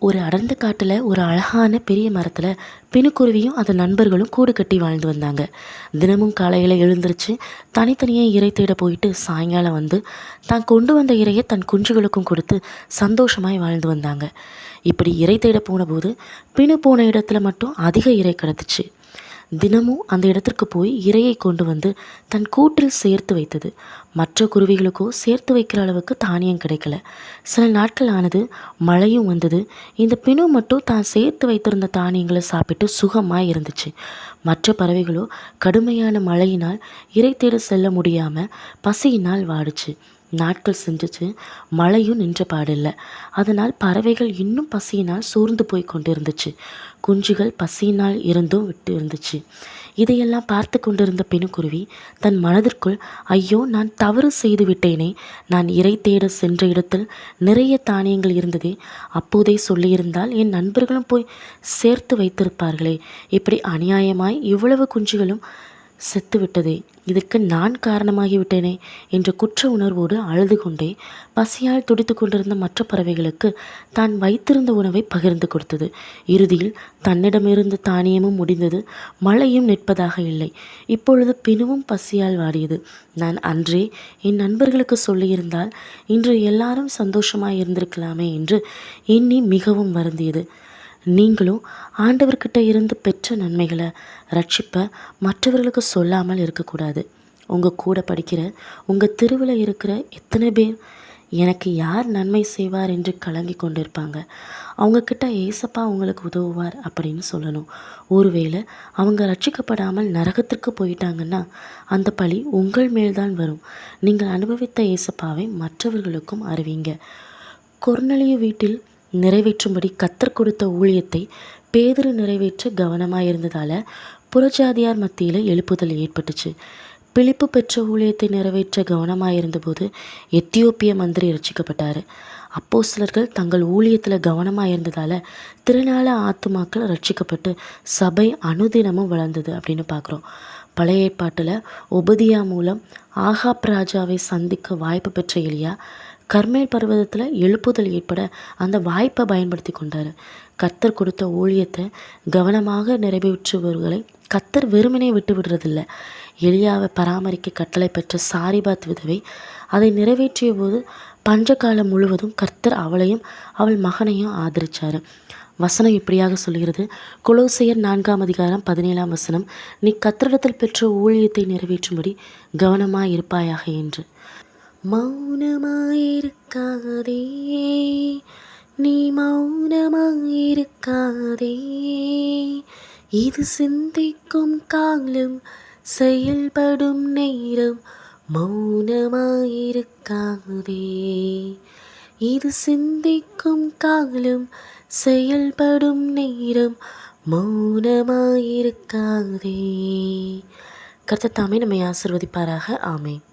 ஒரு அடர்ந்த காட்டில் ஒரு அழகான பெரிய மரத்தில் பிணுக்குருவியும் அதன் நண்பர்களும் கூடு கட்டி வாழ்ந்து வந்தாங்க. தினமும் காலையில் எழுந்திருச்சு தனித்தனியாக இறை தேட போயிட்டு சாயங்காலம் வந்து தான் கொண்டு வந்த இறையை தன் குஞ்சுகளுக்கும் கொடுத்து சந்தோஷமாய் வாழ்ந்து வந்தாங்க. இப்படி இறை தேட போன போது பிணு போன இடத்துல மட்டும் அதிக இறை கிடந்துச்சு. தினமும் அந்த இடத்திற்கு போய் இரையை கொண்டு வந்து தன் கூட்டில் சேர்த்து வைத்தது. மற்ற குருவிகளுக்கோ சேர்த்து வைக்கிற அளவுக்கு தானியம் கிடைக்கல. சில நாட்கள் ஆனது, மழையும் வந்தது. இந்த பிணு மட்டும் தான் சேர்த்து வைத்திருந்த தானியங்களை சாப்பிட்டு சுகமாய் இருந்துச்சு. மற்ற பறவைகளோ கடுமையான மழையினால் இரை தேட செல்ல முடியாமல் பசியினால் வாடுச்சு. நாட்கள் செஞ்சிச்சு, மழையும் நின்ற பாடில்லை. அதனால் பறவைகள் இன்னும் பசியினால் சோர்ந்து போய் கொண்டிருந்துச்சு. குஞ்சுகள் பசியினால் இருந்தும் விட்டு இருந்துச்சு. இதையெல்லாம் பார்த்து கொண்டிருந்த பெணுக்குருவி தன் மனதிற்குள், ஐயோ, நான் தவறு செய்து விட்டேனே, நான் இறை தேட சென்ற இடத்தில் நிறைய தானியங்கள் இருந்ததே, அப்போதே சொல்லியிருந்தால் என் நண்பர்களும் போய் சேர்த்து வைத்திருப்பார்களே, இப்படி அநியாயமாய் இவ்வளவு குஞ்சுகளும் செத்து விட்டதே, இதற்கு நான் காரணமாகிவிட்டேனே என்ற குற்ற உணர்வோடு அழுது கொண்டே பசியால் துடித்து கொண்டிருந்த மற்ற பறவைகளுக்கு தான் வைத்திருந்த உணவை பகிர்ந்து கொடுத்தது. இறுதியில் தன்னிடமிருந்த தானியமும் முடிந்தது, மழையும் நிற்பதாக இல்லை. இப்பொழுது பிணுவும் பசியால் வாடியது. நான் அன்றே என் நண்பர்களுக்கு சொல்லியிருந்தால் இன்று எல்லாரும் சந்தோஷமாய் இருந்திருக்கலாமே என்று எண்ணி மிகவும் வருந்தியது. நீங்களும் ஆண்டவர்கிட்ட இருந்து பெற்ற நன்மைகளை ரட்சிப்பை மற்றவர்களுக்கு சொல்லாமல் இருக்கக்கூடாது. உங்கள் கூட படிக்கிற உங்கள் தெருவில் இருக்கிற எத்தனை பேர் எனக்கு யார் நன்மை செய்வார் என்று கலங்கி கொண்டிருப்பாங்க. அவங்கக்கிட்ட ஏசப்பா உங்களுக்கு உதவுவார் அப்படின்னு சொல்லணும். ஒருவேளை அவங்க ரட்சிக்கப்படாமல் நரகத்திற்கு போயிட்டாங்கன்னா அந்த பழி உங்கள் மேல்தான் வரும். நீங்கள் அனுபவித்த ஏசப்பாவை மற்றவர்களுக்கும் அறிவிங்க. கொர்நேலியு வீட்டில் நிறைவேற்றும்படி கர்த்தர் கொடுத்த ஊழியத்தை பேதுரு நிறைவேற்ற கவனமாயிருந்ததால் புறஜாதியார் மத்தியில் எழுப்புதல் ஏற்பட்டுச்சு. பிலிப்பு பெற்ற ஊழியத்தை நிறைவேற்ற கவனமாயிருந்தபோது எத்தியோப்பிய மந்திரி ரட்சிக்கப்பட்டார். அப்போஸ்தலர்கள் தங்கள் ஊழியத்தில் கவனமாக இருந்ததால் திரளான ஆத்துமாக்கள் ரட்சிக்கப்பட்டு சபை அனுதினமும் வளர்ந்தது அப்படின்னு பார்க்குறோம். பழைய ஏற்பாட்டில் ஒபதியா மூலம் ஆகாப் ராஜாவை சந்திக்க வாய்ப்பு பெற்ற எலியா கர்மேல் பர்வதத்தில் எழுப்புதல் ஏற்பட அந்த வாய்ப்பை பயன்படுத்தி கொண்டார். கர்த்தர் கொடுத்த ஊழியத்தை கவனமாக நிறைவேற்றுபவர்களை கர்த்தர் வெறுமனே விட்டு விடுறதில்லை. எலியாவை பராமரிக்க கட்டளை பெற்ற சாரிபாத் விதவை அதை நிறைவேற்றிய போது பஞ்சகாலம் முழுவதும் கர்த்தர் அவளையும் அவள் மகனையும் ஆதரித்தார். வசனம் இப்படியாக சொல்கிறது. கொலோசையர் 4:17 நீ கர்த்தரிடத்தில் பெற்ற ஊழியத்தை நிறைவேற்றும்படி கவனமாய் இருப்பாயாக என்று. மௌனமாயிருக்காதே, நீ மௌனமாயிருக்காதே, இது சிந்திக்கும் காலம், செயல்படும் நேரம், மௌனமாயிருக்காதே, இது சிந்திக்கும் காலம், செயல்படும் நேரம், மௌனமாயிருக்காதே. கர்த்தர் தாமே நம்மை ஆசீர்வதிப்பாராக. ஆமென்.